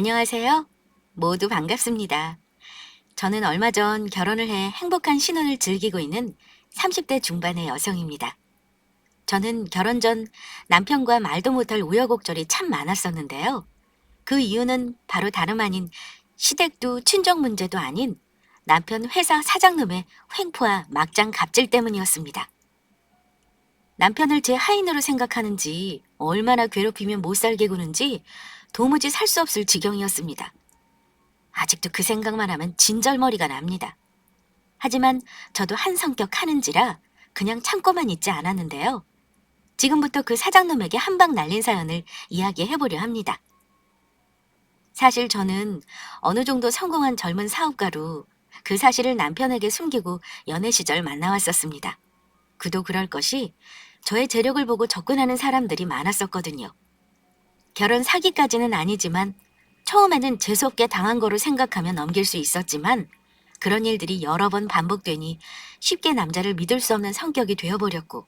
안녕하세요. 모두 반갑습니다. 저는 얼마 전 결혼을 해 행복한 신혼을 즐기고 있는 30대 중반의 여성입니다. 저는 결혼 전 남편과 말도 못할 우여곡절이 참 많았었는데요. 그 이유는 바로 다름 아닌 시댁도 친정 문제도 아닌 남편 회사 사장놈의 횡포와 막장 갑질 때문이었습니다. 남편을 제 하인으로 생각하는지 얼마나 괴롭히면 못 살게 구는지 도무지 살 수 없을 지경이었습니다. 아직도 그 생각만 하면 진절머리가 납니다. 하지만 저도 한 성격 하는지라 그냥 참고만 있지 않았는데요. 지금부터 그 사장놈에게 한 방 날린 사연을 이야기해보려 합니다. 사실 저는 어느 정도 성공한 젊은 사업가로 그 사실을 남편에게 숨기고 연애 시절 만나왔었습니다. 그도 그럴 것이 저의 재력을 보고 접근하는 사람들이 많았었거든요. 결혼 사기까지는 아니지만 처음에는 재수없게 당한 거로 생각하며 넘길 수 있었지만 그런 일들이 여러 번 반복되니 쉽게 남자를 믿을 수 없는 성격이 되어버렸고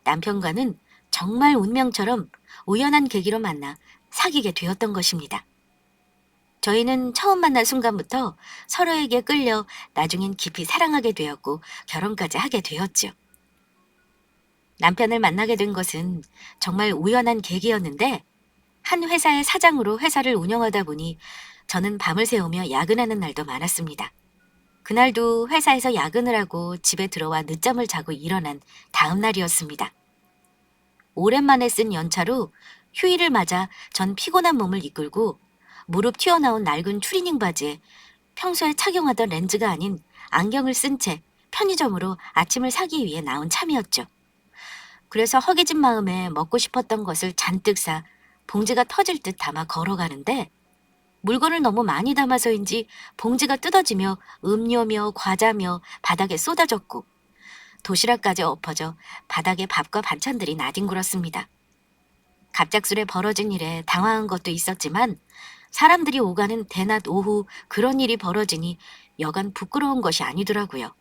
남편과는 정말 운명처럼 우연한 계기로 만나 사귀게 되었던 것입니다. 저희는 처음 만난 순간부터 서로에게 끌려 나중엔 깊이 사랑하게 되었고 결혼까지 하게 되었죠. 남편을 만나게 된 것은 정말 우연한 계기였는데 한 회사의 사장으로 회사를 운영하다 보니 저는 밤을 새우며 야근하는 날도 많았습니다. 그날도 회사에서 야근을 하고 집에 들어와 늦잠을 자고 일어난 다음 날이었습니다. 오랜만에 쓴 연차로 휴일을 맞아 전 피곤한 몸을 이끌고 무릎 튀어나온 낡은 추리닝 바지에 평소에 착용하던 렌즈가 아닌 안경을 쓴 채 편의점으로 아침을 사기 위해 나온 참이었죠. 그래서 허기진 마음에 먹고 싶었던 것을 잔뜩 사 봉지가 터질 듯 담아 걸어가는데 물건을 너무 많이 담아서인지 봉지가 뜯어지며 음료며 과자며 바닥에 쏟아졌고 도시락까지 엎어져 바닥에 밥과 반찬들이 나뒹굴었습니다. 갑작스레 벌어진 일에 당황한 것도 있었지만 사람들이 오가는 대낮 오후 그런 일이 벌어지니 여간 부끄러운 것이 아니더라고요.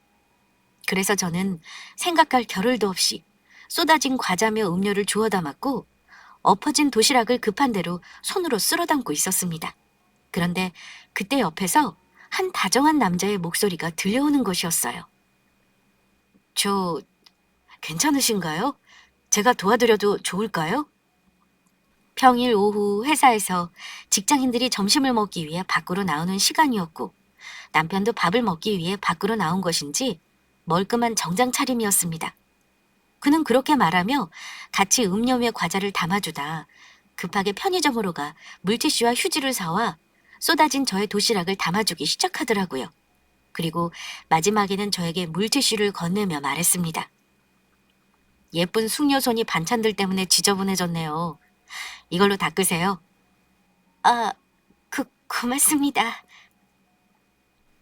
그래서 저는 생각할 겨를도 없이 쏟아진 과자며 음료를 주워 담았고 엎어진 도시락을 급한 대로 손으로 쓸어 담고 있었습니다. 그런데 그때 옆에서 한 다정한 남자의 목소리가 들려오는 것이었어요. 저 괜찮으신가요? 제가 도와드려도 좋을까요? 평일 오후 회사에서 직장인들이 점심을 먹기 위해 밖으로 나오는 시간이었고 남편도 밥을 먹기 위해 밖으로 나온 것인지 멀끔한 정장 차림이었습니다. 그는 그렇게 말하며 같이 음료며 과자를 담아주다 급하게 편의점으로 가 물티슈와 휴지를 사와 쏟아진 저의 도시락을 담아주기 시작하더라고요. 그리고 마지막에는 저에게 물티슈를 건네며 말했습니다. 예쁜 숙녀손이 반찬들 때문에 지저분해졌네요. 이걸로 닦으세요. 아, 고맙습니다.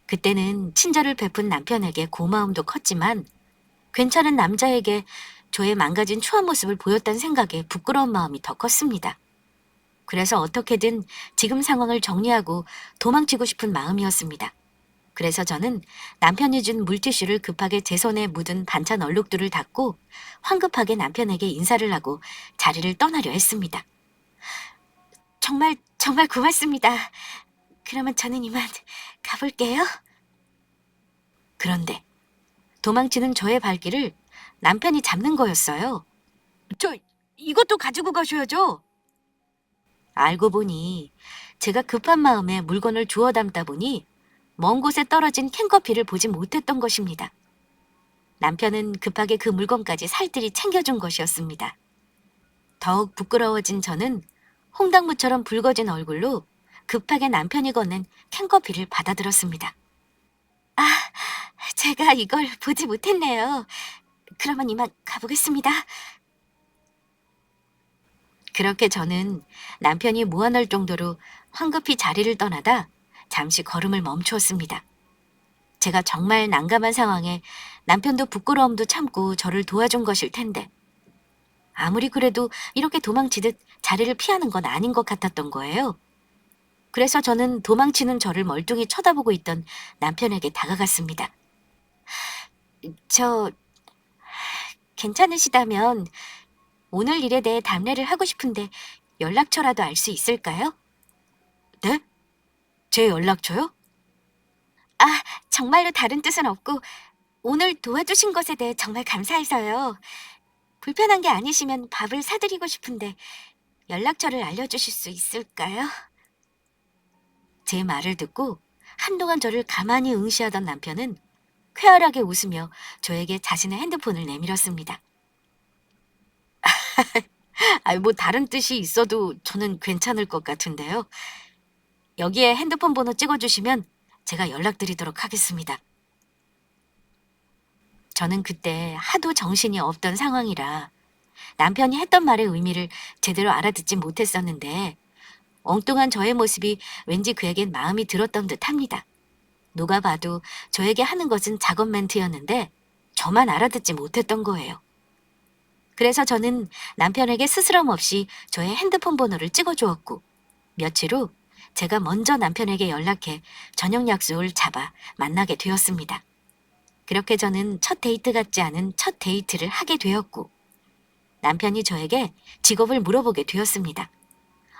그때는 친절을 베푼 남편에게 고마움도 컸지만 괜찮은 남자에게 저의 망가진 추한 모습을 보였다는 생각에 부끄러운 마음이 더 컸습니다. 그래서 어떻게든 지금 상황을 정리하고 도망치고 싶은 마음이었습니다. 그래서 저는 남편이 준 물티슈를 급하게 제 손에 묻은 반찬 얼룩들을 닦고 황급하게 남편에게 인사를 하고 자리를 떠나려 했습니다. 정말 고맙습니다. 그러면 저는 이만 가볼게요. 그런데 도망치는 저의 발길을 남편이 잡는 거였어요. 이것도 가지고 가셔야죠. 알고 보니 제가 급한 마음에 물건을 주워 담다 보니 먼 곳에 떨어진 캔커피를 보지 못했던 것입니다. 남편은 급하게 그 물건까지 살뜰히 챙겨준 것이었습니다. 더욱 부끄러워진 저는 홍당무처럼 붉어진 얼굴로 급하게 남편이 건넨 캔커피를 받아들었습니다. 아, 제가 이걸 보지 못했네요. 그러면 이만 가보겠습니다. 그렇게 저는 남편이 무안할 정도로 황급히 자리를 떠나다 잠시 걸음을 멈추었습니다. 제가 정말 난감한 상황에 남편도 부끄러움도 참고 저를 도와준 것일 텐데 아무리 그래도 이렇게 도망치듯 자리를 피하는 건 아닌 것 같았던 거예요. 그래서 저는 도망치는 저를 멀뚱히 쳐다보고 있던 남편에게 다가갔습니다. 저 괜찮으시다면 오늘 일에 대해 답례를 하고 싶은데 연락처라도 알 수 있을까요? 네? 제 연락처요? 아, 정말로 다른 뜻은 없고 오늘 도와주신 것에 대해 정말 감사해서요. 불편한 게 아니시면 밥을 사드리고 싶은데 연락처를 알려주실 수 있을까요? 제 말을 듣고 한동안 저를 가만히 응시하던 남편은 쾌활하게 웃으며 저에게 자신의 핸드폰을 내밀었습니다. 뭐 다른 뜻이 있어도 저는 괜찮을 것 같은데요. 여기에 핸드폰 번호 찍어주시면 제가 연락드리도록 하겠습니다. 저는 그때 하도 정신이 없던 상황이라 남편이 했던 말의 의미를 제대로 알아듣지 못했었는데 엉뚱한 저의 모습이 왠지 그에겐 마음이 들었던 듯합니다. 누가 봐도 저에게 하는 것은 작업 멘트였는데 저만 알아듣지 못했던 거예요. 그래서 저는 남편에게 스스럼 없이 저의 핸드폰 번호를 찍어주었고 며칠 후 제가 먼저 남편에게 연락해 저녁 약속을 잡아 만나게 되었습니다. 그렇게 저는 첫 데이트 같지 않은 첫 데이트를 하게 되었고 남편이 저에게 직업을 물어보게 되었습니다.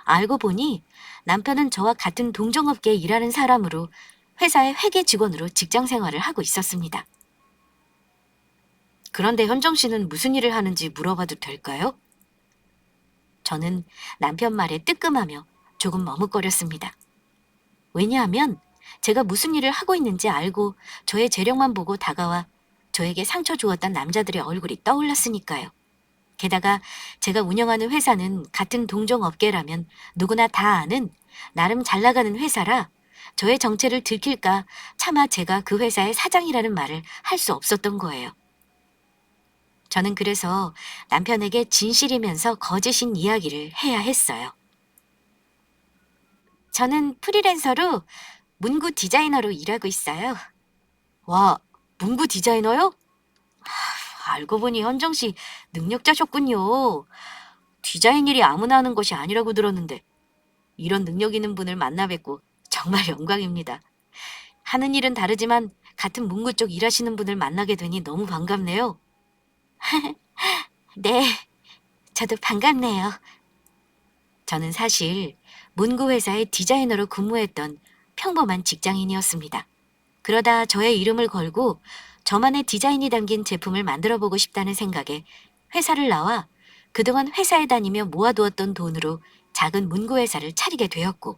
알고 보니 남편은 저와 같은 동종업계에 일하는 사람으로 회사의 회계 직원으로 직장 생활을 하고 있었습니다. 그런데 현정 씨는 무슨 일을 하는지 물어봐도 될까요? 저는 남편 말에 뜨끔하며 조금 머뭇거렸습니다. 왜냐하면 제가 무슨 일을 하고 있는지 알고 저의 재력만 보고 다가와 저에게 상처 주었던 남자들의 얼굴이 떠올랐으니까요. 게다가 제가 운영하는 회사는 같은 동종업계라면 누구나 다 아는 나름 잘 나가는 회사라 저의 정체를 들킬까 차마 제가 그 회사의 사장이라는 말을 할 수 없었던 거예요. 저는 그래서 남편에게 진실이면서 거짓인 이야기를 해야 했어요. 저는 프리랜서로 문구 디자이너로 일하고 있어요. 와, 문구 디자이너요? 알고 보니 현정 씨 능력자셨군요. 디자인 일이 아무나 하는 것이 아니라고 들었는데 이런 능력 있는 분을 만나 뵙고 정말 영광입니다. 하는 일은 다르지만 같은 문구 쪽 일하시는 분을 만나게 되니 너무 반갑네요. 네, 저도 반갑네요. 저는 사실 문구 회사의 디자이너로 근무했던 평범한 직장인이었습니다. 그러다 저의 이름을 걸고 저만의 디자인이 담긴 제품을 만들어 보고 싶다는 생각에 회사를 나와 그동안 회사에 다니며 모아두었던 돈으로 작은 문구 회사를 차리게 되었고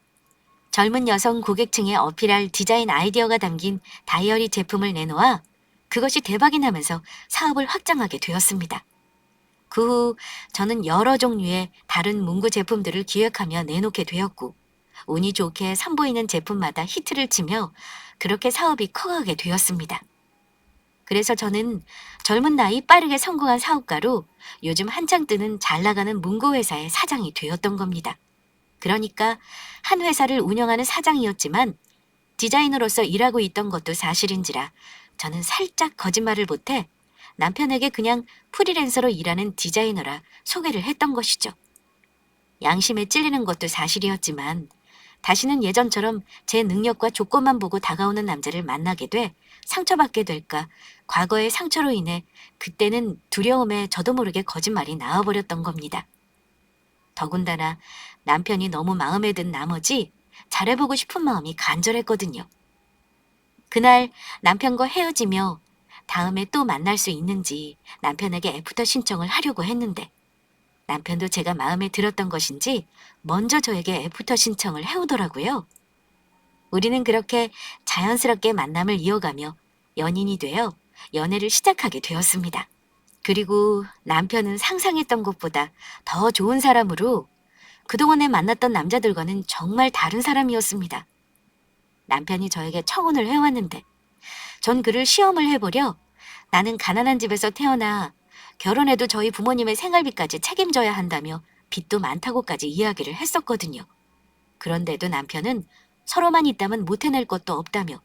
젊은 여성 고객층에 어필할 디자인 아이디어가 담긴 다이어리 제품을 내놓아 그것이 대박이 나면서 사업을 확장하게 되었습니다. 그 후 저는 여러 종류의 다른 문구 제품들을 기획하며 내놓게 되었고 운이 좋게 선보이는 제품마다 히트를 치며 그렇게 사업이 커가게 되었습니다. 그래서 저는 젊은 나이 빠르게 성공한 사업가로 요즘 한창 뜨는 잘 나가는 문구 회사의 사장이 되었던 겁니다. 그러니까 한 회사를 운영하는 사장이었지만 디자이너로서 일하고 있던 것도 사실인지라 저는 살짝 거짓말을 못해 남편에게 그냥 프리랜서로 일하는 디자이너라 소개를 했던 것이죠. 양심에 찔리는 것도 사실이었지만 다시는 예전처럼 제 능력과 조건만 보고 다가오는 남자를 만나게 돼 상처받게 될까 과거의 상처로 인해 그때는 두려움에 저도 모르게 거짓말이 나와버렸던 겁니다. 더군다나 남편이 너무 마음에 든 나머지 잘해보고 싶은 마음이 간절했거든요. 그날 남편과 헤어지며 다음에 또 만날 수 있는지 남편에게 애프터 신청을 하려고 했는데 남편도 제가 마음에 들었던 것인지 먼저 저에게 애프터 신청을 해오더라고요. 우리는 그렇게 자연스럽게 만남을 이어가며 연인이 되어 연애를 시작하게 되었습니다. 그리고 남편은 상상했던 것보다 더 좋은 사람으로 그동안에 만났던 남자들과는 정말 다른 사람이었습니다. 남편이 저에게 청혼을 해왔는데 전 그를 시험을 해보려 나는 가난한 집에서 태어나 결혼해도 저희 부모님의 생활비까지 책임져야 한다며 빚도 많다고까지 이야기를 했었거든요. 그런데도 남편은 서로만 있다면 못 해낼 것도 없다며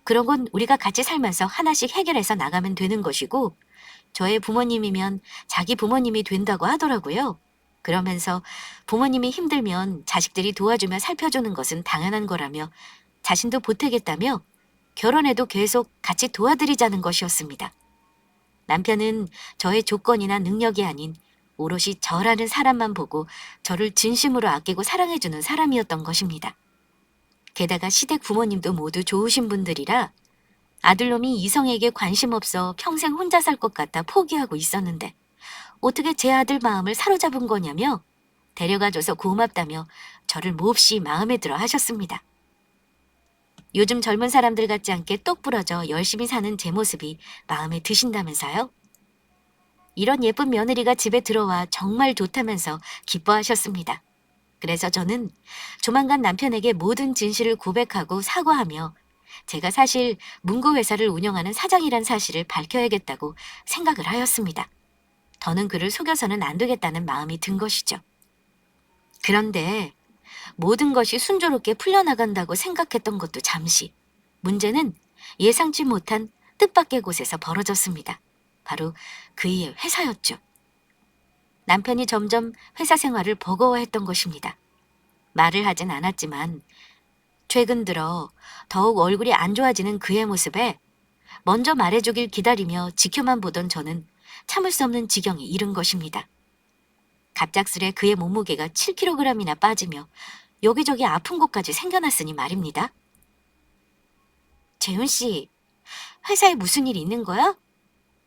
그런 건 우리가 같이 살면서 하나씩 해결해서 나가면 되는 것이고 저의 부모님이면 자기 부모님이 된다고 하더라고요. 그러면서 부모님이 힘들면 자식들이 도와주며 살펴주는 것은 당연한 거라며 자신도 보태겠다며 결혼해도 계속 같이 도와드리자는 것이었습니다. 남편은 저의 조건이나 능력이 아닌 오롯이 저라는 사람만 보고 저를 진심으로 아끼고 사랑해주는 사람이었던 것입니다. 게다가 시댁 부모님도 모두 좋으신 분들이라 아들놈이 이성에게 관심 없어 평생 혼자 살 것 같아 포기하고 있었는데 어떻게 제 아들 마음을 사로잡은 거냐며 데려가줘서 고맙다며 저를 몹시 마음에 들어 하셨습니다. 요즘 젊은 사람들 같지 않게 똑 부러져 열심히 사는 제 모습이 마음에 드신다면서요? 이런 예쁜 며느리가 집에 들어와 정말 좋다면서 기뻐하셨습니다. 그래서 저는 조만간 남편에게 모든 진실을 고백하고 사과하며 제가 사실 문구회사를 운영하는 사장이란 사실을 밝혀야겠다고 생각을 하였습니다. 더는 그를 속여서는 안 되겠다는 마음이 든 것이죠. 그런데 모든 것이 순조롭게 풀려나간다고 생각했던 것도 잠시, 문제는 예상치 못한 뜻밖의 곳에서 벌어졌습니다. 바로 그의 회사였죠. 남편이 점점 회사 생활을 버거워했던 것입니다. 말을 하진 않았지만 최근 들어 더욱 얼굴이 안 좋아지는 그의 모습에 먼저 말해주길 기다리며 지켜만 보던 저는 참을 수 없는 지경에 이른 것입니다. 갑작스레 그의 몸무게가 7kg이나 빠지며 여기저기 아픈 곳까지 생겨났으니 말입니다. 재훈 씨, 회사에 무슨 일 있는 거야?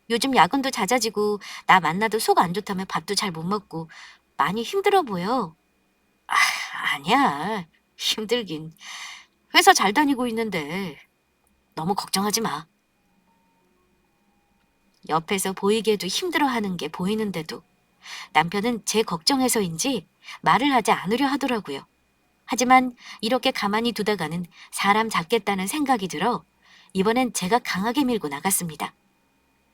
요즘 야근도 잦아지고 나 만나도 속 안 좋다며 밥도 잘 못 먹고 많이 힘들어 보여. 아, 아니야. 힘들긴. 회사 잘 다니고 있는데 너무 걱정하지 마. 옆에서 보이게도 힘들어하는 게 보이는데도 남편은 제 걱정해서인지 말을 하지 않으려 하더라고요. 하지만 이렇게 가만히 두다가는 사람 잡겠다는 생각이 들어 이번엔 제가 강하게 밀고 나갔습니다.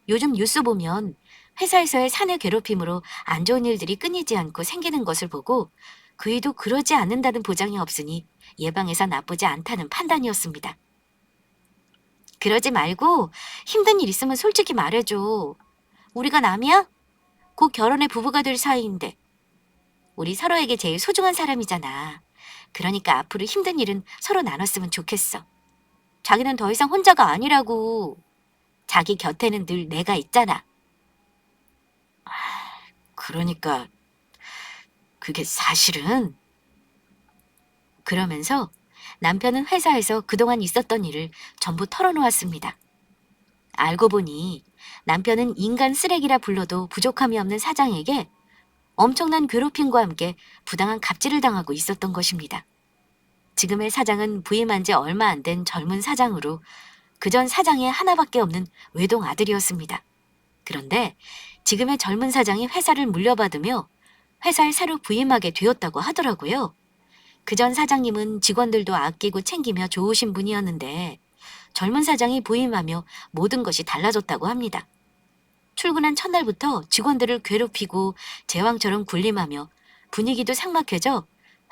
요즘 뉴스 보면 회사에서의 사내 괴롭힘으로 안 좋은 일들이 끊이지 않고 생기는 것을 보고 그이도 그러지 않는다는 보장이 없으니 예방해서 나쁘지 않다는 판단이었습니다. 그러지 말고 힘든 일 있으면 솔직히 말해줘. 우리가 남이야? 곧 결혼해 부부가 될 사이인데. 우리 서로에게 제일 소중한 사람이잖아. 그러니까 앞으로 힘든 일은 서로 나눴으면 좋겠어. 자기는 더 이상 혼자가 아니라고. 자기 곁에는 늘 내가 있잖아. 그러니까 그게 사실은. 그러면서 남편은 회사에서 그동안 있었던 일을 전부 털어놓았습니다. 알고 보니 남편은 인간 쓰레기라 불러도 부족함이 없는 사장에게 엄청난 괴롭힘과 함께 부당한 갑질을 당하고 있었던 것입니다. 지금의 사장은 부임한 지 얼마 안 된 젊은 사장으로 그전 사장의 하나밖에 없는 외동 아들이었습니다. 그런데 지금의 젊은 사장이 회사를 물려받으며 회사에 새로 부임하게 되었다고 하더라고요. 그전 사장님은 직원들도 아끼고 챙기며 좋으신 분이었는데 젊은 사장이 부임하며 모든 것이 달라졌다고 합니다. 출근한 첫날부터 직원들을 괴롭히고 제왕처럼 군림하며 분위기도 삭막해져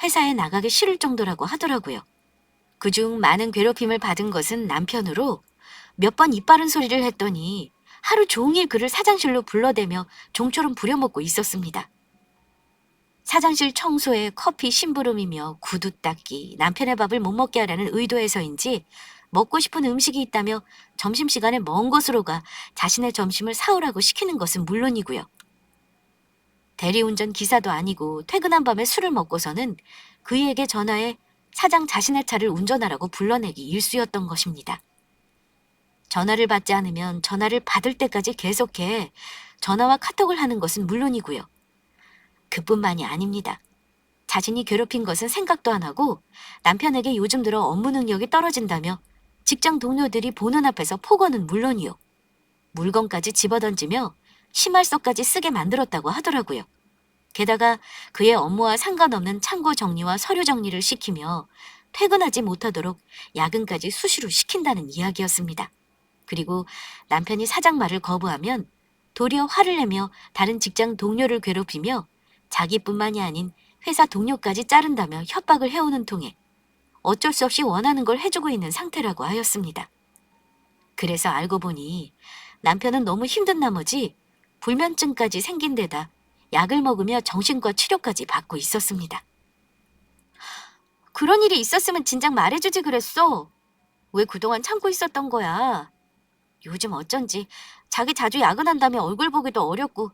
회사에 나가기 싫을 정도라고 하더라고요. 그중 많은 괴롭힘을 받은 것은 남편으로 몇 번 이빠른 소리를 했더니 하루 종일 그를 사장실로 불러대며 종처럼 부려먹고 있었습니다. 사장실 청소에 커피 심부름이며 구두 닦기, 남편의 밥을 못 먹게 하라는 의도에서인지 먹고 싶은 음식이 있다며 점심시간에 먼 곳으로 가 자신의 점심을 사오라고 시키는 것은 물론이고요. 대리운전 기사도 아니고 퇴근한 밤에 술을 먹고서는 그이에게 전화해 사장 자신의 차를 운전하라고 불러내기 일쑤였던 것입니다. 전화를 받지 않으면 전화를 받을 때까지 계속해 전화와 카톡을 하는 것은 물론이고요. 그뿐만이 아닙니다. 자신이 괴롭힌 것은 생각도 안 하고 남편에게 요즘 들어 업무 능력이 떨어진다며 직장 동료들이 보는 앞에서 폭언은 물론이요. 물건까지 집어던지며 심할서까지 쓰게 만들었다고 하더라고요. 게다가 그의 업무와 상관없는 창고 정리와 서류 정리를 시키며 퇴근하지 못하도록 야근까지 수시로 시킨다는 이야기였습니다. 그리고 남편이 사장 말을 거부하면 도리어 화를 내며 다른 직장 동료를 괴롭히며 자기뿐만이 아닌 회사 동료까지 자른다며 협박을 해오는 통에 어쩔 수 없이 원하는 걸 해주고 있는 상태라고 하였습니다. 그래서 알고 보니 남편은 너무 힘든 나머지 불면증까지 생긴 데다 약을 먹으며 정신과 치료까지 받고 있었습니다. 그런 일이 있었으면 진작 말해주지 그랬어. 왜 그동안 참고 있었던 거야. 요즘 어쩐지 자기 자주 야근한다며 얼굴 보기도 어렵고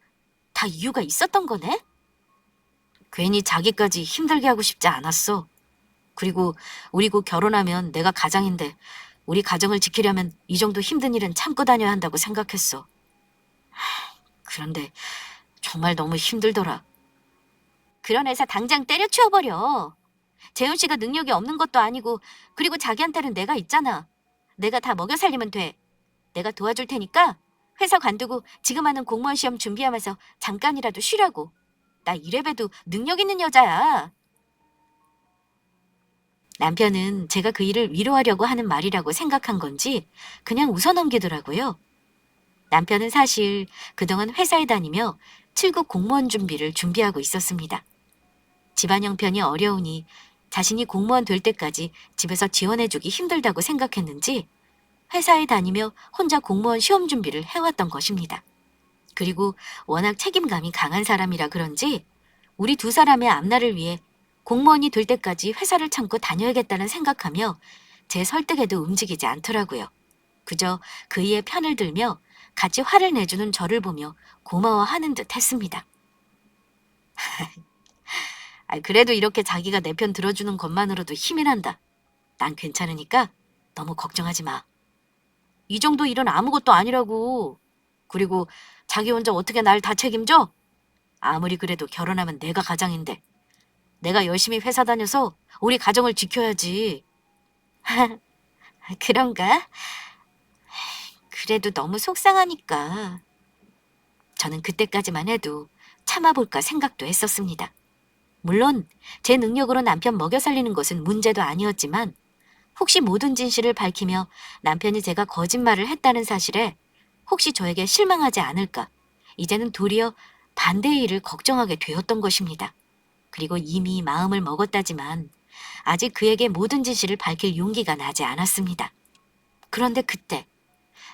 다 이유가 있었던 거네? 괜히 자기까지 힘들게 하고 싶지 않았어. 그리고 우리 곧 결혼하면 내가 가장인데 우리 가정을 지키려면 이 정도 힘든 일은 참고 다녀야 한다고 생각했어. 그런데 정말 너무 힘들더라. 그런 회사 당장 때려치워버려. 재훈 씨가 능력이 없는 것도 아니고 그리고 자기한테는 내가 있잖아. 내가 다 먹여 살리면 돼. 내가 도와줄 테니까 회사 관두고 지금 하는 공무원 시험 준비하면서 잠깐이라도 쉬라고. 나 이래봬도 능력 있는 여자야. 남편은 제가 그 일을 위로하려고 하는 말이라고 생각한 건지 그냥 웃어넘기더라고요. 남편은 사실 그동안 회사에 다니며 7급 공무원 준비를 준비하고 있었습니다. 집안 형편이 어려우니 자신이 공무원 될 때까지 집에서 지원해주기 힘들다고 생각했는지 회사에 다니며 혼자 공무원 시험 준비를 해왔던 것입니다. 그리고 워낙 책임감이 강한 사람이라 그런지 우리 두 사람의 앞날을 위해 공무원이 될 때까지 회사를 참고 다녀야겠다는 생각하며 제 설득에도 움직이지 않더라고요. 그저 그이의 편을 들며 같이 화를 내주는 저를 보며 고마워하는 듯 했습니다. 그래도 이렇게 자기가 내 편 들어주는 것만으로도 힘이 난다. 난 괜찮으니까 너무 걱정하지 마. 이 정도 일은 아무것도 아니라고. 그리고 자기 혼자 어떻게 날 다 책임져? 아무리 그래도 결혼하면 내가 가장인데. 내가 열심히 회사 다녀서 우리 가정을 지켜야지. 그런가? 그래도 너무 속상하니까. 저는 그때까지만 해도 참아볼까 생각도 했었습니다. 물론 제 능력으로 남편 먹여 살리는 것은 문제도 아니었지만 혹시 모든 진실을 밝히며 남편이 제가 거짓말을 했다는 사실에 혹시 저에게 실망하지 않을까 이제는 도리어 반대의 일을 걱정하게 되었던 것입니다. 그리고 이미 마음을 먹었다지만 아직 그에게 모든 진실을 밝힐 용기가 나지 않았습니다. 그런데 그때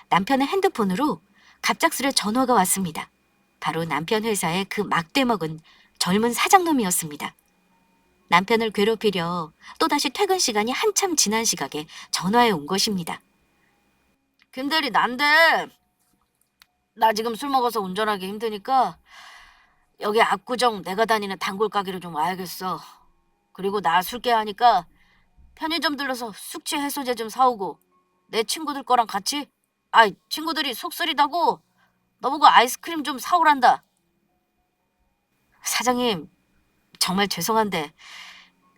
남편의 핸드폰으로 갑작스레 전화가 왔습니다. 바로 남편 회사의 그 막대먹은 젊은 사장놈이었습니다. 남편을 괴롭히려 또다시 퇴근 시간이 한참 지난 시각에 전화해 온 것입니다. 김대리, 난데 나 지금 술 먹어서 운전하기 힘드니까 여기 압구정 내가 다니는 단골 가게로 좀 와야겠어. 그리고 나 술 깨하니까 편의점 들러서 숙취 해소제 좀 사오고 내 친구들 거랑 같이 친구들이 속 쓰리다고 너보고 아이스크림 좀 사오란다. 사장님, 정말 죄송한데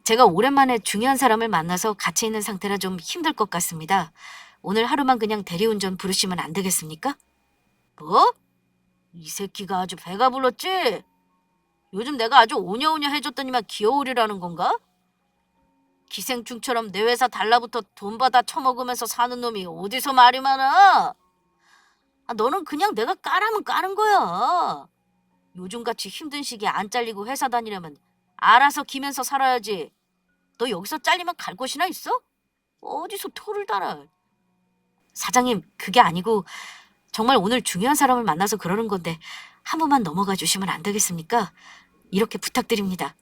제가 오랜만에 중요한 사람을 만나서 같이 있는 상태라 좀 힘들 것 같습니다. 오늘 하루만 그냥 대리운전 부르시면 안 되겠습니까? 뭐? 이 새끼가 아주 배가 불렀지? 요즘 내가 아주 오냐오냐 해줬더니만 기어오리라는 건가? 기생충처럼 내 회사 달라붙어 돈 받아 처먹으면서 사는 놈이 어디서 말이 많아? 너는 그냥 내가 까라면 까는 거야. 요즘같이 힘든 시기에 안 잘리고 회사 다니려면 알아서 기면서 살아야지. 너 여기서 잘리면 갈 곳이나 있어? 어디서 토를 달아. 사장님, 그게 아니고 정말 오늘 중요한 사람을 만나서 그러는 건데 한 번만 넘어가 주시면 안 되겠습니까? 이렇게 부탁드립니다.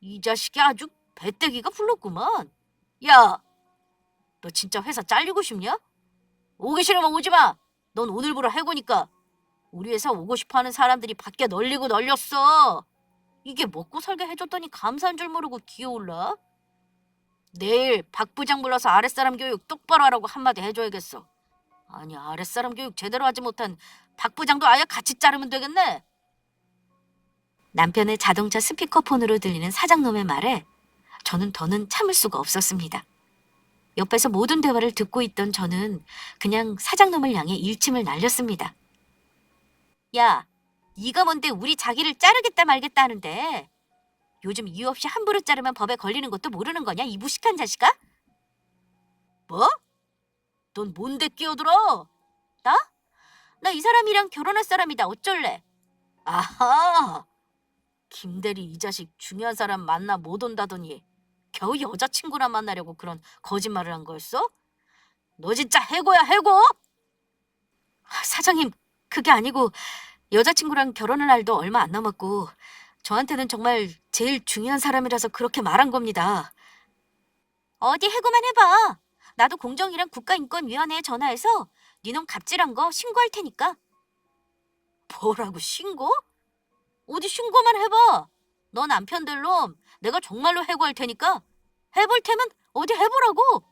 이 자식이 아주 배때기가 불렀구만. 야, 너 진짜 회사 잘리고 싶냐? 오기 싫으면 오지 마. 넌 오늘부로 해고니까. 우리 회사 오고 싶어하는 사람들이 밖에 널리고 널렸어. 이게 먹고 살게 해줬더니 감사한 줄 모르고 기어올라. 내일 박 부장 불러서 아랫사람 교육 똑바로 하라고 한마디 해줘야겠어. 아니, 아랫사람 교육 제대로 하지 못한 박 부장도 아예 같이 자르면 되겠네. 남편의 자동차 스피커폰으로 들리는 사장놈의 말에 저는 더는 참을 수가 없었습니다. 옆에서 모든 대화를 듣고 있던 저는 그냥 사장놈을 향해 일침을 날렸습니다. 야, 네가 뭔데 우리 자기를 자르겠다 말겠다 하는데 요즘 이유 없이 함부로 자르면 법에 걸리는 것도 모르는 거냐, 이 무식한 자식아? 뭐? 넌 뭔데 끼어들어? 나? 나 이 사람이랑 결혼할 사람이다. 어쩔래? 아하! 김대리 이 자식 중요한 사람 만나 못 온다더니 겨우 여자친구나 만나려고 그런 거짓말을 한 거였어? 너 진짜 해고야, 해고? 사장님, 그게 아니고 여자친구랑 결혼할 날도 얼마 안 남았고 저한테는 정말 제일 중요한 사람이라서 그렇게 말한 겁니다. 어디 해고만 해봐. 나도 공정이랑 국가인권위원회에 전화해서 니놈 갑질한 거 신고할 테니까. 뭐라고, 신고? 어디 신고만 해봐. 너 남편 될 놈 내가 정말로 해고할 테니까 해볼 테면 어디 해보라고.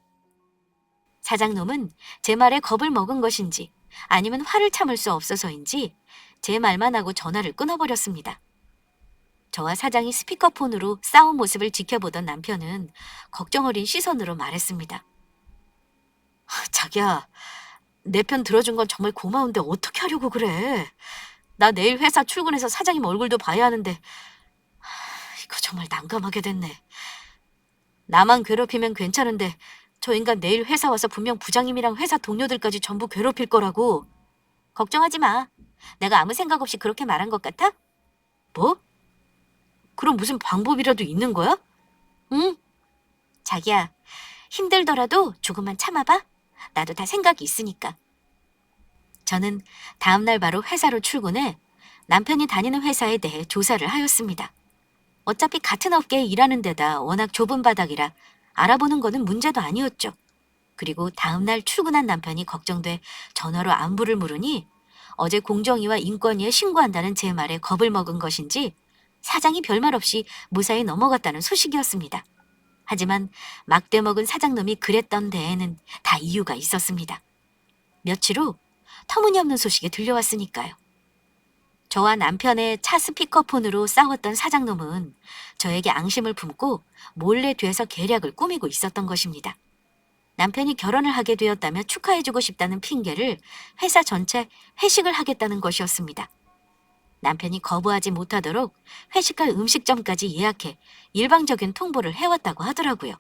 사장놈은 제 말에 겁을 먹은 것인지 아니면 화를 참을 수 없어서인지 제 말만 하고 전화를 끊어버렸습니다. 저와 사장이 스피커폰으로 싸운 모습을 지켜보던 남편은 걱정 어린 시선으로 말했습니다. 자기야, 내 편 들어준 건 정말 고마운데 어떻게 하려고 그래? 나 내일 회사 출근해서 사장님 얼굴도 봐야 하는데 이거 정말 난감하게 됐네. 나만 괴롭히면 괜찮은데 저 인간 내일 회사 와서 분명 부장님이랑 회사 동료들까지 전부 괴롭힐 거라고. 걱정하지 마. 내가 아무 생각 없이 그렇게 말한 것 같아? 뭐? 그럼 무슨 방법이라도 있는 거야? 응? 자기야, 힘들더라도 조금만 참아봐. 나도 다 생각이 있으니까. 저는 다음날 바로 회사로 출근해 남편이 다니는 회사에 대해 조사를 하였습니다. 어차피 같은 업계에 일하는 데다 워낙 좁은 바닥이라 알아보는 거는 문제도 아니었죠. 그리고 다음날 출근한 남편이 걱정돼 전화로 안부를 물으니 어제 공정위와 인권위에 신고한다는 제 말에 겁을 먹은 것인지 사장이 별말 없이 무사히 넘어갔다는 소식이었습니다. 하지만 막대 먹은 사장놈이 그랬던 데에는 다 이유가 있었습니다. 며칠 후 터무니없는 소식이 들려왔으니까요. 저와 남편의 차 스피커폰으로 싸웠던 사장놈은 저에게 앙심을 품고 몰래 뒤에서 계략을 꾸미고 있었던 것입니다. 남편이 결혼을 하게 되었다며 축하해주고 싶다는 핑계를 회사 전체 회식을 하겠다는 것이었습니다. 남편이 거부하지 못하도록 회식할 음식점까지 예약해 일방적인 통보를 해왔다고 하더라고요.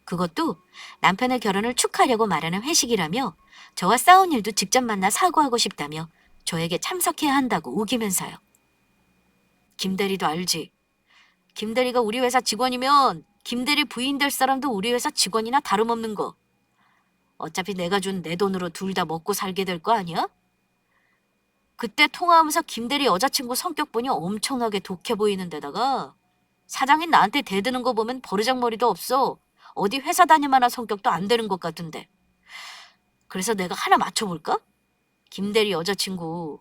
그것도 남편의 결혼을 축하하려고 말하는 회식이라며 저와 싸운 일도 직접 만나 사과하고 싶다며 저에게 참석해야 한다고 우기면서요. 김대리도 알지? 김대리가 우리 회사 직원이면 김대리 부인 될 사람도 우리 회사 직원이나 다름없는 거. 어차피 내가 준 내 돈으로 둘 다 먹고 살게 될 거 아니야? 그때 통화하면서 김대리 여자친구 성격 보니 엄청나게 독해 보이는 데다가 사장인 나한테 대드는 거 보면 버르장머리도 없어. 어디 회사 다닐만한 성격도 안 되는 것 같은데. 그래서 내가 하나 맞춰볼까? 김대리 여자친구.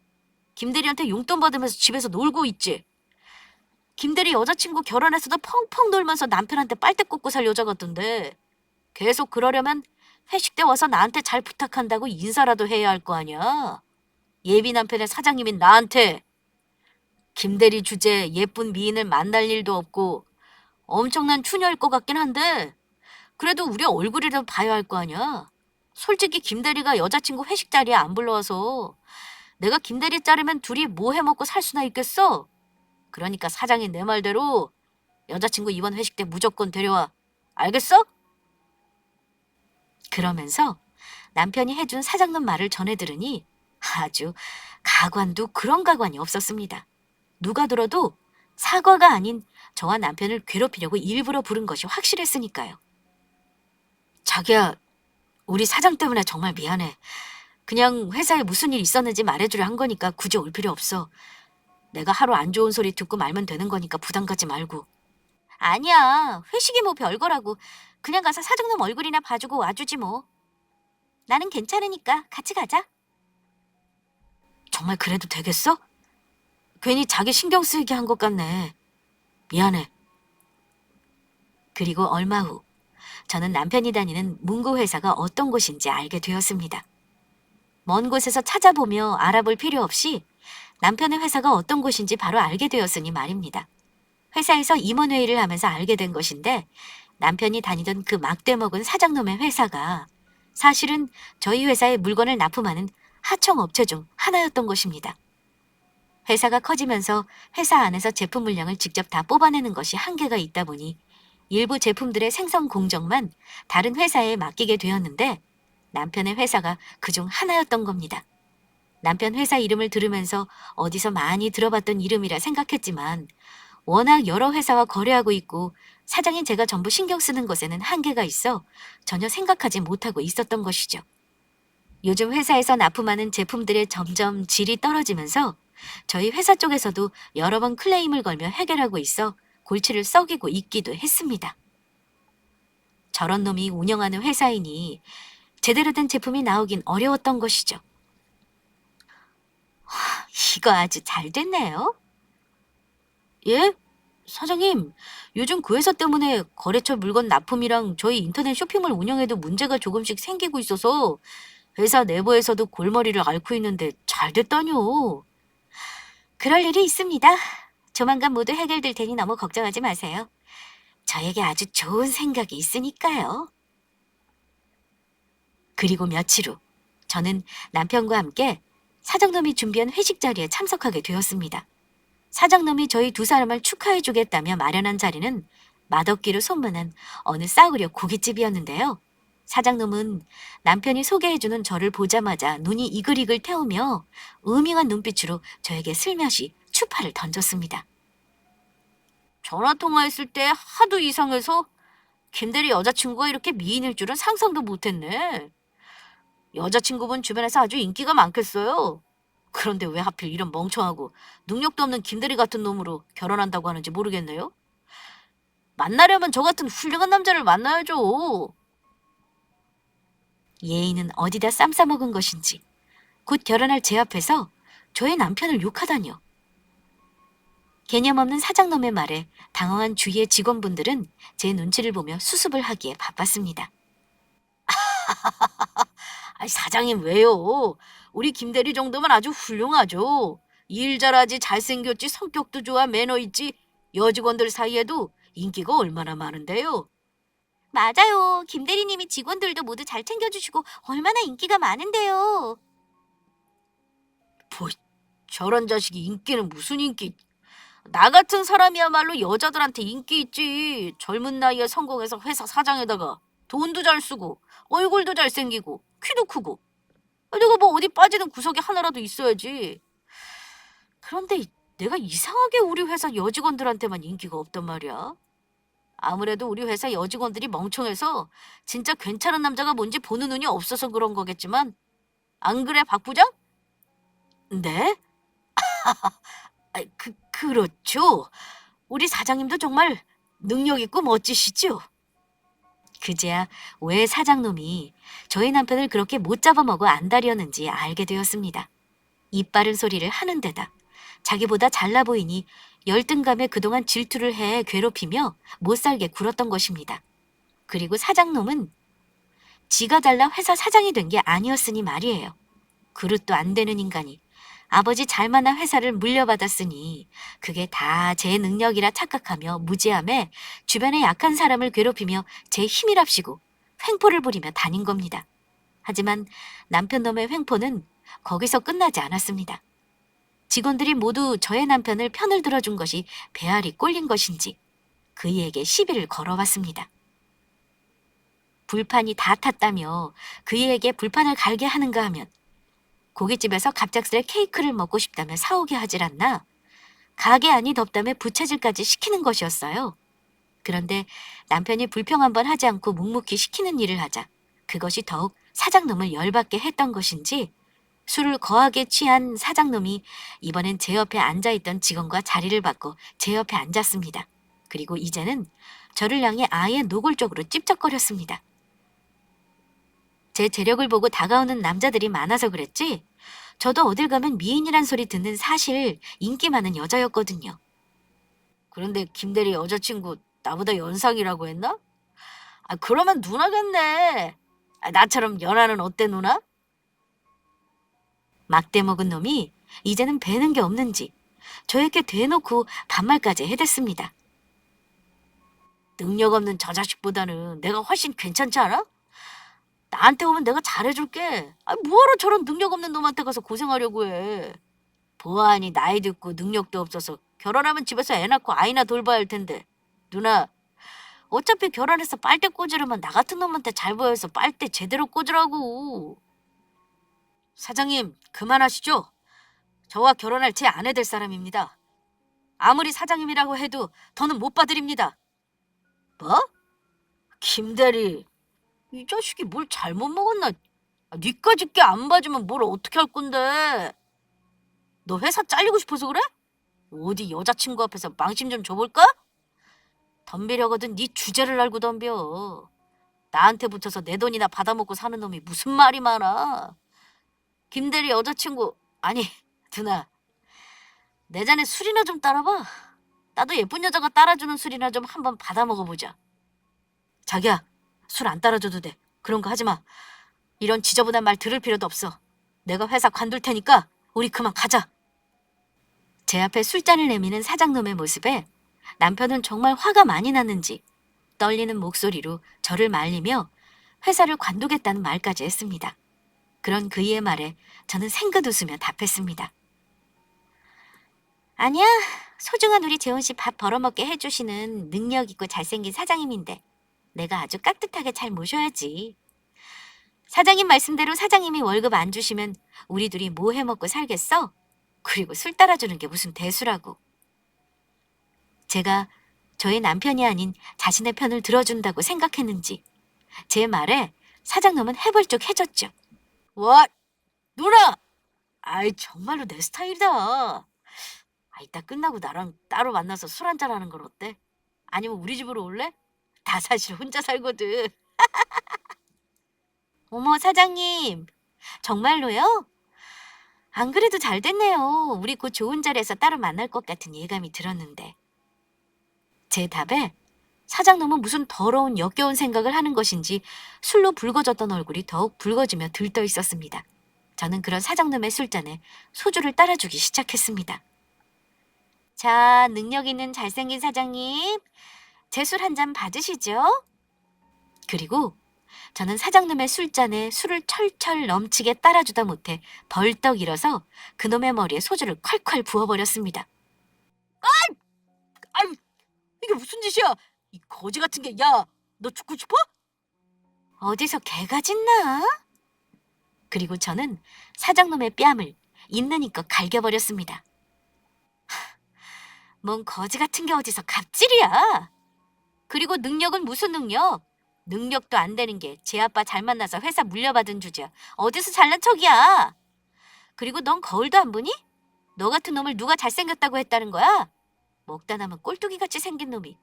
김대리한테 용돈 받으면서 집에서 놀고 있지. 김대리 여자친구 결혼해서도 펑펑 놀면서 남편한테 빨대 꽂고 살 여자 같던데. 계속 그러려면 회식 때 와서 나한테 잘 부탁한다고 인사라도 해야 할 거 아니야. 예비 남편의 사장님인 나한테. 김대리 주제 예쁜 미인을 만날 일도 없고 엄청난 추녀일 것 같긴 한데 그래도 우리 얼굴이라도 봐야 할 거 아니야. 솔직히 김대리가 여자친구 회식 자리에 안 불러와서 내가 김대리 자르면 둘이 뭐 해먹고 살 수나 있겠어? 그러니까 사장이 내 말대로 여자친구 이번 회식 때 무조건 데려와. 알겠어? 그러면서 남편이 해준 사장님 말을 전해 들으니 아주 가관도 그런 가관이 없었습니다. 누가 들어도 사과가 아닌 저와 남편을 괴롭히려고 일부러 부른 것이 확실했으니까요. 자기야, 우리 사장 때문에 정말 미안해. 그냥 회사에 무슨 일 있었는지 말해주려 한 거니까 굳이 올 필요 없어. 내가 하루 안 좋은 소리 듣고 말면 되는 거니까 부담 갖지 말고. 아니야, 회식이 뭐 별거라고. 그냥 가서 사장님 얼굴이나 봐주고 와주지 뭐. 나는 괜찮으니까 같이 가자. 정말 그래도 되겠어? 괜히 자기 신경 쓰이게 한 것 같네. 미안해. 그리고 얼마 후 저는 남편이 다니는 문구 회사가 어떤 곳인지 알게 되었습니다. 먼 곳에서 찾아보며 알아볼 필요 없이 남편의 회사가 어떤 곳인지 바로 알게 되었으니 말입니다. 회사에서 임원회의를 하면서 알게 된 것인데 남편이 다니던 그 막대 먹은 사장놈의 회사가 사실은 저희 회사에 물건을 납품하는 하청업체 중 하나였던 것입니다. 회사가 커지면서 회사 안에서 제품 물량을 직접 다 뽑아내는 것이 한계가 있다 보니 일부 제품들의 생산 공정만 다른 회사에 맡기게 되었는데 남편의 회사가 그중 하나였던 겁니다. 남편 회사 이름을 들으면서 어디서 많이 들어봤던 이름이라 생각했지만 워낙 여러 회사와 거래하고 있고 사장인 제가 전부 신경 쓰는 것에는 한계가 있어 전혀 생각하지 못하고 있었던 것이죠. 요즘 회사에서 납품하는 제품들의 점점 질이 떨어지면서 저희 회사 쪽에서도 여러 번 클레임을 걸며 해결하고 있어 골치를 썩이고 있기도 했습니다. 저런 놈이 운영하는 회사이니 제대로 된 제품이 나오긴 어려웠던 것이죠. 이거 아주 잘 됐네요. 예? 사장님, 요즘 그 회사 때문에 거래처 물건 납품이랑 저희 인터넷 쇼핑몰 운영에도 문제가 조금씩 생기고 있어서 회사 내부에서도 골머리를 앓고 있는데 잘 됐다뇨. 그럴 일이 있습니다. 조만간 모두 해결될 테니 너무 걱정하지 마세요. 저에게 아주 좋은 생각이 있으니까요. 그리고 며칠 후, 저는 남편과 함께 사장님이 준비한 회식 자리에 참석하게 되었습니다. 사장님이 저희 두 사람을 축하해주겠다며 마련한 자리는 맛없기로 소문난 어느 싸구려 고깃집이었는데요. 사장님은 남편이 소개해주는 저를 보자마자 눈이 이글이글 태우며 음흉한 눈빛으로 저에게 슬며시 추파를 던졌습니다. 전화 통화했을 때 하도 이상해서 김대리 여자친구가 이렇게 미인일 줄은 상상도 못했네. 여자친구분 주변에서 아주 인기가 많겠어요. 그런데 왜 하필 이런 멍청하고 능력도 없는 김대리 같은 놈으로 결혼한다고 하는지 모르겠네요. 만나려면 저 같은 훌륭한 남자를 만나야죠. 예인은 어디다 쌈 싸먹은 것인지 곧 결혼할 제 앞에서 저의 남편을 욕하다니요. 개념 없는 사장놈의 말에 당황한 주위의 직원분들은 제 눈치를 보며 수습을 하기에 바빴습니다. 아이, 사장님 왜요? 우리 김대리 정도면 아주 훌륭하죠. 일 잘하지, 잘생겼지, 성격도 좋아, 매너 있지. 여직원들 사이에도 인기가 얼마나 많은데요. 맞아요. 김대리님이 직원들도 모두 잘 챙겨주시고 얼마나 인기가 많은데요. 뭐 저런 자식이 인기는 무슨 인기? 나 같은 사람이야말로 여자들한테 인기 있지. 젊은 나이에 성공해서 회사 사장에다가 돈도 잘 쓰고 얼굴도 잘생기고 키도 크고 내가 뭐 어디 빠지는 구석이 하나라도 있어야지. 그런데 내가 이상하게 우리 회사 여직원들한테만 인기가 없단 말이야. 아무래도 우리 회사 여직원들이 멍청해서 진짜 괜찮은 남자가 뭔지 보는 눈이 없어서 그런 거겠지만 안 그래 박 부장? 네? 그렇죠. 우리 사장님도 정말 능력 있고 멋지시죠? 그제야 왜 사장놈이 저희 남편을 그렇게 못 잡아먹어 안달이었는지 알게 되었습니다. 입 바른 소리를 하는 데다 자기보다 잘나 보이니 열등감에 그동안 질투를 해 괴롭히며 못살게 굴었던 것입니다. 그리고 사장놈은 지가 달라 회사 사장이 된 게 아니었으니 말이에요. 그릇도 안 되는 인간이 아버지 잘 만난 회사를 물려받았으니 그게 다 제 능력이라 착각하며 무지함에 주변의 약한 사람을 괴롭히며 제 힘이랍시고 횡포를 부리며 다닌 겁니다. 하지만 남편놈의 횡포는 거기서 끝나지 않았습니다. 직원들이 모두 저의 남편을 편을 들어준 것이 배알이 꼴린 것인지 그이에게 시비를 걸어왔습니다. 불판이 다 탔다며 그이에게 불판을 갈게 하는가 하면 고깃집에서 갑작스레 케이크를 먹고 싶다며 사오게 하질 않나 가게 안이 덥다며 부채질까지 시키는 것이었어요. 그런데 남편이 불평 한번 하지 않고 묵묵히 시키는 일을 하자 그것이 더욱 사장놈을 열받게 했던 것인지 술을 거하게 취한 사장놈이 이번엔 제 옆에 앉아있던 직원과 자리를 바꿔 제 옆에 앉았습니다. 그리고 이제는 저를 향해 아예 노골적으로 찝쩍거렸습니다. 제 재력을 보고 다가오는 남자들이 많아서 그랬지 저도 어딜 가면 미인이란 소리 듣는 사실 인기 많은 여자였거든요. 그런데 김대리 여자친구 나보다 연상이라고 했나? 그러면 누나겠네. 나처럼 연하는 어때 누나? 막대 먹은 놈이 이제는 배는 게 없는지 저에게 대놓고 반말까지 해댔습니다. 능력 없는 저 자식보다는 내가 훨씬 괜찮지 않아? 나한테 오면 내가 잘해줄게. 뭐하러 저런 능력 없는 놈한테 가서 고생하려고 해. 보아하니 나이도 있고 능력도 없어서 결혼하면 집에서 애 낳고 아이나 돌봐야 할 텐데. 누나, 어차피 결혼해서 빨대 꽂으려면 나 같은 놈한테 잘 보여서 빨대 제대로 꽂으라고. 사장님, 그만하시죠. 저와 결혼할 제 아내 될 사람입니다. 아무리 사장님이라고 해도 더는 못 봐드립니다. 뭐? 김대리, 이 자식이 뭘 잘못 먹었나? 니까짓 게 안 봐주면 뭘 어떻게 할 건데? 너 회사 잘리고 싶어서 그래? 어디 여자친구 앞에서 망심 좀 줘볼까? 덤비려거든 네 주제를 알고 덤벼. 나한테 붙어서 내 돈이나 받아먹고 사는 놈이 무슨 말이 많아. 김대리 여자친구, 아니 누나, 내 잔에 술이나 좀 따라봐. 나도 예쁜 여자가 따라주는 술이나 좀 한번 받아 먹어보자. 자기야, 술 안 따라줘도 돼. 그런 거 하지 마. 이런 지저분한 말 들을 필요도 없어. 내가 회사 관둘 테니까 우리 그만 가자. 제 앞에 술잔을 내미는 사장놈의 모습에 남편은 정말 화가 많이 났는지 떨리는 목소리로 저를 말리며 회사를 관두겠다는 말까지 했습니다. 그런 그이의 말에 저는 생긋 웃으며 답했습니다. 아니야, 소중한 우리 재훈 씨 밥 벌어먹게 해주시는 능력 있고 잘생긴 사장님인데 내가 아주 깍듯하게 잘 모셔야지. 사장님 말씀대로 사장님이 월급 안 주시면 우리 둘이 뭐 해먹고 살겠어? 그리고 술 따라주는 게 무슨 대수라고. 제가 저의 남편이 아닌 자신의 편을 들어준다고 생각했는지 제 말에 사장놈은 해벌쩍해졌죠. 와, 누나! 아이, 정말로 내 스타일이다. 이따 끝나고 나랑 따로 만나서 술 한잔 하는 건 어때? 아니면 우리 집으로 올래? 나 사실 혼자 살거든. 어머, 사장님. 정말로요? 안 그래도 잘 됐네요. 우리 곧 좋은 자리에서 따로 만날 것 같은 예감이 들었는데. 제 답에 사장놈은 무슨 더러운 역겨운 생각을 하는 것인지 술로 붉어졌던 얼굴이 더욱 붉어지며 들떠 있었습니다. 저는 그런 사장놈의 술잔에 소주를 따라주기 시작했습니다. 자, 능력 있는 잘생긴 사장님, 제 술 한 잔 받으시죠? 그리고 저는 사장님의 술잔에 술을 철철 넘치게 따라주다 못해 벌떡 일어서 그놈의 머리에 소주를 콸콸 부어버렸습니다. 아유, 이게 무슨 짓이야? 이 거지 같은 게, 야, 너 죽고 싶어? 어디서 개가 짖나? 그리고 저는 사장놈의 뺨을 있는 힘껏 갈겨버렸습니다. 뭔 거지 같은 게 어디서 갑질이야? 그리고 능력은 무슨 능력? 능력도 안 되는 게 제 아빠 잘 만나서 회사 물려받은 주제야. 어디서 잘난 척이야? 그리고 넌 거울도 안 보니? 너 같은 놈을 누가 잘생겼다고 했다는 거야? 먹다 남은 꼴뚜기같이 생긴 놈이.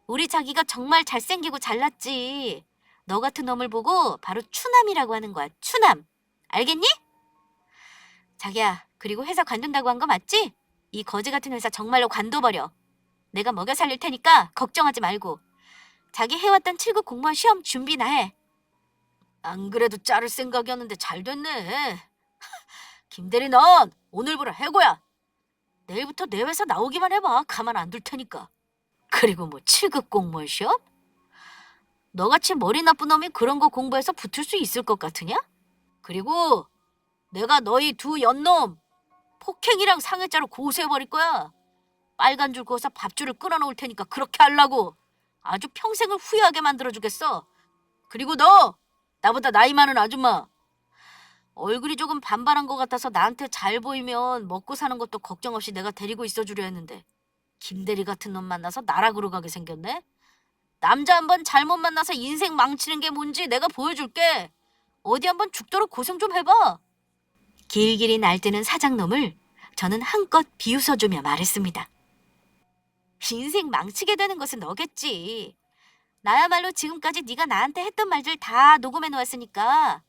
우리 자기가 정말 잘생기고 잘났지. 너 같은 놈을 보고 바로 추남이라고 하는 거야. 추남. 알겠니? 자기야, 그리고 회사 관둔다고 한 거 맞지? 이 거지 같은 회사 정말로 관둬버려. 내가 먹여 살릴 테니까 걱정하지 말고. 자기 해왔던 7급 공무원 시험 준비나 해. 안 그래도 자를 생각이었는데 잘 됐네. 김대리, 넌 오늘부로 해고야. 내일부터 내 회사 나오기만 해봐. 가만 안 둘 테니까. 그리고 뭐 7급 공무원 시험? 너같이 머리 나쁜 놈이 그런 거 공부해서 붙을 수 있을 것 같으냐? 그리고 내가 너희 두 연놈 폭행이랑 상해죄로 고소해버릴 거야. 빨간 줄 그어서 밥줄을 끊어놓을 테니까 그렇게 하려고. 아주 평생을 후회하게 만들어주겠어. 그리고 너, 나보다 나이 많은 아줌마. 얼굴이 조금 반반한 것 같아서 나한테 잘 보이면 먹고 사는 것도 걱정 없이 내가 데리고 있어주려 했는데 김대리 같은 놈 만나서 나락으로 가게 생겼네. 남자 한번 잘못 만나서 인생 망치는 게 뭔지 내가 보여줄게. 어디 한번 죽도록 고생 좀 해봐. 길길이 날뛰는 사장놈을 저는 한껏 비웃어주며 말했습니다. 인생 망치게 되는 것은 너겠지. 나야말로 지금까지 네가 나한테 했던 말들 다 녹음해 놓았으니까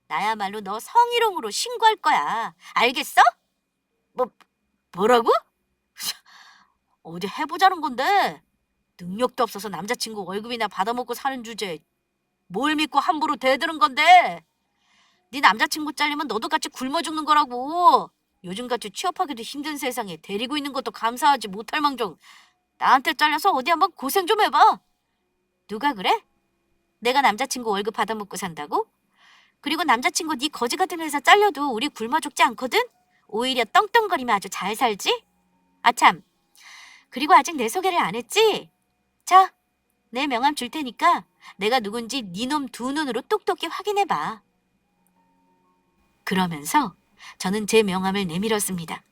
나야말로 너 성희롱으로 신고할 거야. 알겠어? 뭐라고? 어디 해보자는 건데. 능력도 없어서 남자친구 월급이나 받아먹고 사는 주제에 뭘 믿고 함부로 대드는 건데. 네 남자친구 잘리면 너도 같이 굶어 죽는 거라고. 요즘같이 취업하기도 힘든 세상에 데리고 있는 것도 감사하지 못할 망정 나한테 잘려서 어디 한번 고생 좀 해봐. 누가 그래? 내가 남자친구 월급 받아먹고 산다고? 그리고 남자친구 네 거지 같은 회사 잘려도 우리 굶어 죽지 않거든? 오히려 떵떵거리며 아주 잘 살지? 아참, 그리고 아직 내 소개를 안 했지? 자, 내 명함 줄 테니까 내가 누군지 네 놈 두 눈으로 똑똑히 확인해봐. 그러면서 저는 제 명함을 내밀었습니다.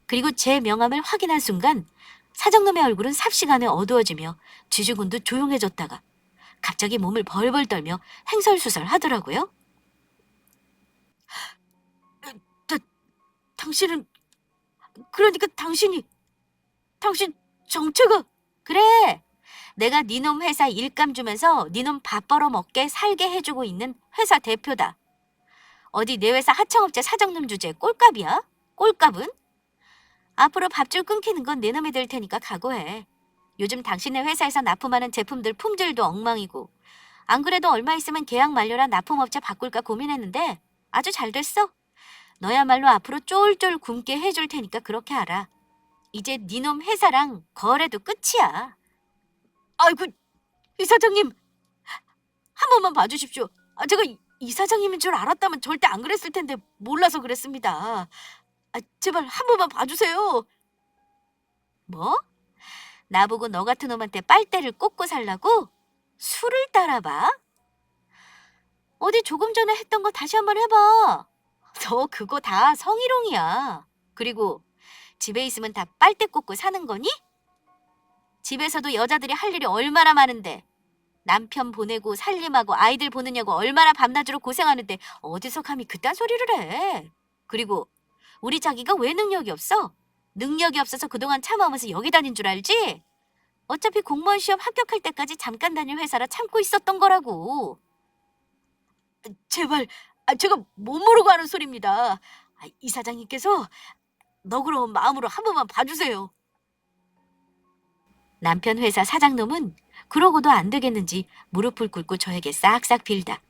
그리고 제 명함을 확인한 순간 사장놈의 얼굴은 삽시간에 어두워지며 쥐주군도 조용해졌다가 갑자기 몸을 벌벌 떨며 횡설수설 하더라고요. 당신은, 그러니까 당신 정체가. 그래, 내가 니놈 회사 일감 주면서 니놈 밥 벌어먹게 살게 해주고 있는 회사 대표다. 어디 내 회사 하청업체 사장님 주제에 꼴값이야? 꼴값은? 앞으로 밥줄 끊기는 건 내 놈이 될 테니까 각오해. 요즘 당신네 회사에서 납품하는 제품들 품질도 엉망이고, 안 그래도 얼마 있으면 계약 만료라 납품업체 바꿀까 고민했는데 아주 잘 됐어. 너야말로 앞으로 쫄쫄 굶게 해줄 테니까 그렇게 알아. 이제 니놈 회사랑 거래도 끝이야. 아이고, 이사장님, 한 번만 봐주십시오. 제가 이사장님인 줄 알았다면 절대 안 그랬을 텐데 몰라서 그랬습니다. 제발 한 번만 봐주세요. 뭐? 나보고 너 같은 놈한테 빨대를 꽂고 살라고? 술을 따라봐? 어디 조금 전에 했던 거 다시 한번 해봐. 너 그거 다 성희롱이야. 그리고 집에 있으면 다 빨대 꽂고 사는 거니? 집에서도 여자들이 할 일이 얼마나 많은데 남편 보내고 살림하고 아이들 보느냐고 얼마나 밤낮으로 고생하는데 어디서 감히 그딴 소리를 해. 그리고 우리 자기가 왜 능력이 없어? 능력이 없어서 그동안 참아오면서 여기 다닌 줄 알지? 어차피 공무원 시험 합격할 때까지 잠깐 다닐 회사라 참고 있었던 거라고. 제발, 제가 못 모르고 하는 소리입니다. 이 사장님께서 너그러운 마음으로 한 번만 봐주세요. 남편 회사 사장놈은 그러고도 안 되겠는지 무릎을 꿇고 저에게 싹싹 빌다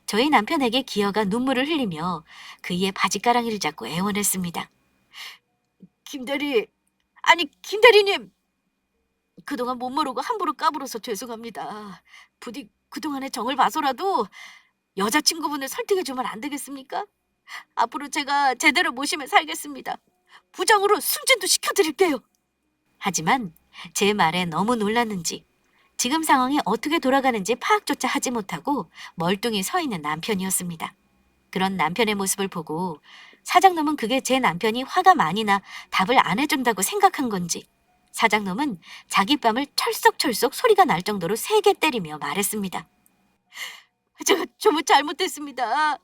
저희 남편에게 기어가 눈물을 흘리며 그의 바지가랑이를 잡고 애원했습니다. 김대리, 아니 김대리님, 그동안 못 모르고 함부로 까불어서 죄송합니다. 부디 그동안의 정을 봐서라도 여자친구분을 설득해주면 안 되겠습니까? 앞으로 제가 제대로 모시며 살겠습니다. 부장으로 승진도 시켜드릴게요. 하지만 제 말에 너무 놀랐는지 지금 상황이 어떻게 돌아가는지 파악조차 하지 못하고 멀뚱히 서 있는 남편이었습니다. 그런 남편의 모습을 보고 사장놈은 그게 제 남편이 화가 많이 나 답을 안 해준다고 생각한 건지 사장놈은 자기 뺨을 철썩철썩 소리가 날 정도로 세게 때리며 말했습니다. 제가 전부 잘못했습니다.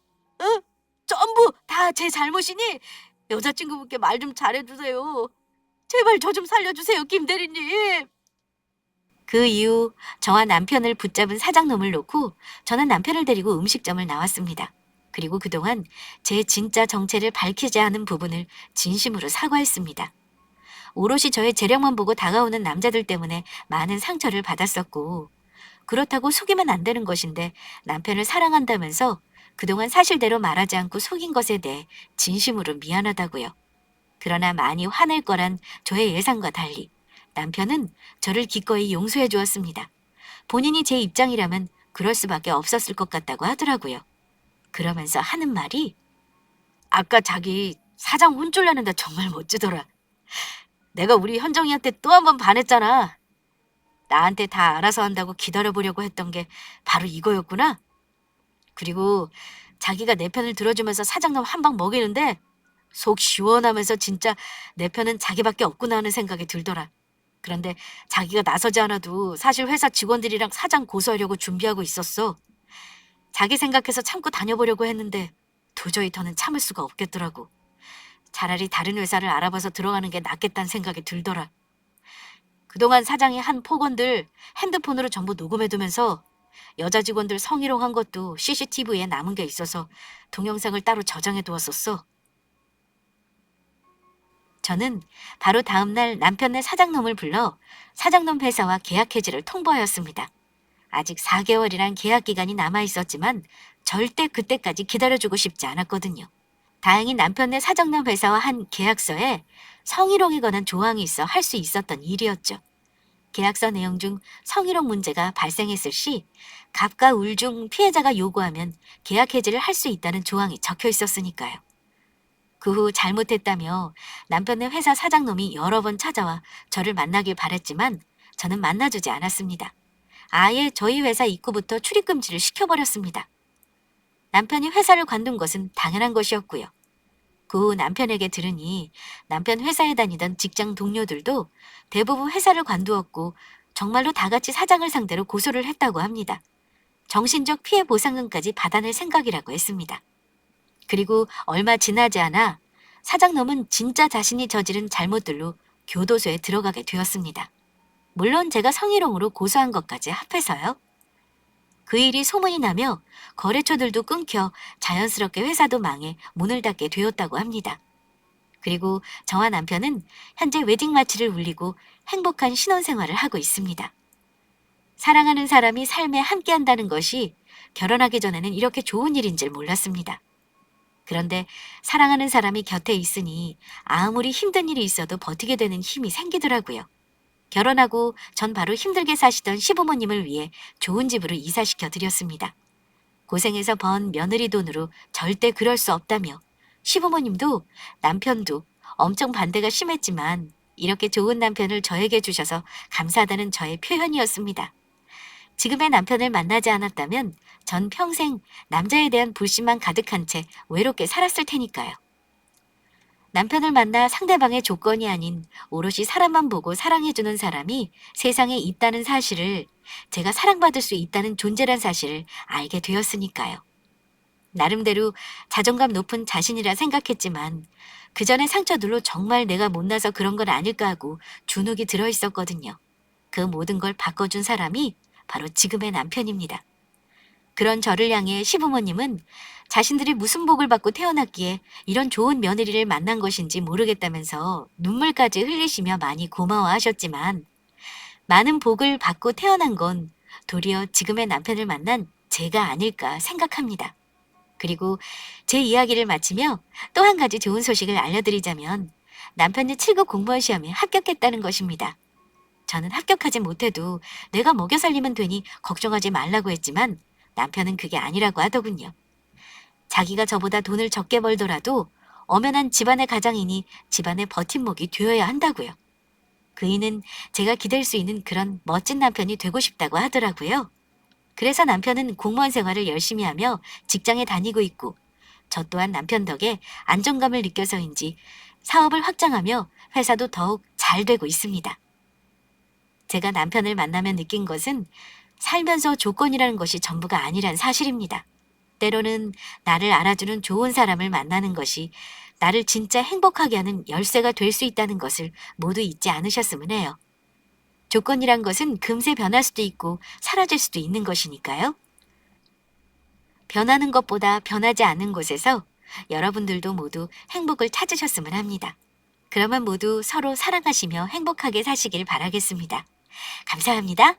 전부 다 제 잘못이니 여자친구분께 말 좀 잘해주세요. 제발 저 좀 살려주세요, 김대리님. 그 이후 저와 남편을 붙잡은 사장놈을 놓고 저는 남편을 데리고 음식점을 나왔습니다. 그리고 그동안 제 진짜 정체를 밝히지 않은 부분을 진심으로 사과했습니다. 오롯이 저의 재력만 보고 다가오는 남자들 때문에 많은 상처를 받았었고 그렇다고 속이면 안 되는 것인데 남편을 사랑한다면서 그동안 사실대로 말하지 않고 속인 것에 대해 진심으로 미안하다고요. 그러나 많이 화낼 거란 저의 예상과 달리 남편은 저를 기꺼이 용서해 주었습니다. 본인이 제 입장이라면 그럴 수밖에 없었을 것 같다고 하더라고요. 그러면서 하는 말이 아까 자기 사장 혼쭐 내는데 정말 멋지더라. 내가 우리 현정이한테 또 한 번 반했잖아. 나한테 다 알아서 한다고 기다려보려고 했던 게 바로 이거였구나. 그리고 자기가 내 편을 들어주면서 사장님 한 방 먹이는데 속 시원하면서 진짜 내 편은 자기밖에 없구나 하는 생각이 들더라. 그런데 자기가 나서지 않아도 사실 회사 직원들이랑 사장 고소하려고 준비하고 있었어. 자기 생각해서 참고 다녀보려고 했는데 도저히 더는 참을 수가 없겠더라고. 차라리 다른 회사를 알아봐서 들어가는 게 낫겠다는 생각이 들더라. 그동안 사장이 한 폭언들 핸드폰으로 전부 녹음해두면서 여자 직원들 성희롱한 것도 CCTV에 남은 게 있어서 동영상을 따로 저장해두었었어. 저는 바로 다음날 남편네 사장놈을 불러 사장놈 회사와 계약 해지를 통보하였습니다. 아직 4개월이란 계약 기간이 남아있었지만 절대 그때까지 기다려주고 싶지 않았거든요. 다행히 남편네 사장놈 회사와 한 계약서에 성희롱에 관한 조항이 있어 할 수 있었던 일이었죠. 계약서 내용 중 성희롱 문제가 발생했을 시 갑과 울 중 피해자가 요구하면 계약 해지를 할 수 있다는 조항이 적혀 있었으니까요. 그 후 잘못했다며 남편네 회사 사장놈이 여러 번 찾아와 저를 만나길 바랬지만 저는 만나주지 않았습니다. 아예 저희 회사 입구부터 출입금지를 시켜버렸습니다. 남편이 회사를 관둔 것은 당연한 것이었고요. 그 후 남편에게 들으니 남편 회사에 다니던 직장 동료들도 대부분 회사를 관두었고 정말로 다 같이 사장을 상대로 고소를 했다고 합니다. 정신적 피해 보상금까지 받아낼 생각이라고 했습니다. 그리고 얼마 지나지 않아 사장놈은 진짜 자신이 저지른 잘못들로 교도소에 들어가게 되었습니다. 물론 제가 성희롱으로 고소한 것까지 합해서요. 그 일이 소문이 나며 거래처들도 끊겨 자연스럽게 회사도 망해 문을 닫게 되었다고 합니다. 그리고 저와 남편은 현재 웨딩 마치를 울리고 행복한 신혼생활을 하고 있습니다. 사랑하는 사람이 삶에 함께한다는 것이 결혼하기 전에는 이렇게 좋은 일인 줄 몰랐습니다. 그런데 사랑하는 사람이 곁에 있으니 아무리 힘든 일이 있어도 버티게 되는 힘이 생기더라고요. 결혼하고 전 바로 힘들게 사시던 시부모님을 위해 좋은 집으로 이사시켜 드렸습니다. 고생해서 번 며느리 돈으로 절대 그럴 수 없다며 시부모님도 남편도 엄청 반대가 심했지만 이렇게 좋은 남편을 저에게 주셔서 감사하다는 저의 표현이었습니다. 지금의 남편을 만나지 않았다면 전 평생 남자에 대한 불신만 가득한 채 외롭게 살았을 테니까요. 남편을 만나 상대방의 조건이 아닌 오롯이 사람만 보고 사랑해주는 사람이 세상에 있다는 사실을, 제가 사랑받을 수 있다는 존재란 사실을 알게 되었으니까요. 나름대로 자존감 높은 자신이라 생각했지만 그 전의 상처들로 정말 내가 못나서 그런 건 아닐까 하고 주눅이 들어 있었거든요. 그 모든 걸 바꿔준 사람이 바로 지금의 남편입니다. 그런 저를 향해 시부모님은 자신들이 무슨 복을 받고 태어났기에 이런 좋은 며느리를 만난 것인지 모르겠다면서 눈물까지 흘리시며 많이 고마워하셨지만, 많은 복을 받고 태어난 건 도리어 지금의 남편을 만난 제가 아닐까 생각합니다. 그리고 제 이야기를 마치며 또 한 가지 좋은 소식을 알려드리자면, 남편이 7급 공무원 시험에 합격했다는 것입니다. 저는 합격하지 못해도 내가 먹여 살리면 되니 걱정하지 말라고 했지만 남편은 그게 아니라고 하더군요. 자기가 저보다 돈을 적게 벌더라도 엄연한 집안의 가장이니 집안의 버팀목이 되어야 한다고요. 그이는 제가 기댈 수 있는 그런 멋진 남편이 되고 싶다고 하더라고요. 그래서 남편은 공무원 생활을 열심히 하며 직장에 다니고 있고, 저 또한 남편 덕에 안정감을 느껴서인지 사업을 확장하며 회사도 더욱 잘 되고 있습니다. 제가 남편을 만나며 느낀 것은 살면서 조건이라는 것이 전부가 아니란 사실입니다. 때로는 나를 알아주는 좋은 사람을 만나는 것이 나를 진짜 행복하게 하는 열쇠가 될 수 있다는 것을 모두 잊지 않으셨으면 해요. 조건이란 것은 금세 변할 수도 있고 사라질 수도 있는 것이니까요. 변하는 것보다 변하지 않는 곳에서 여러분들도 모두 행복을 찾으셨으면 합니다. 그러면 모두 서로 사랑하시며 행복하게 사시길 바라겠습니다. 감사합니다.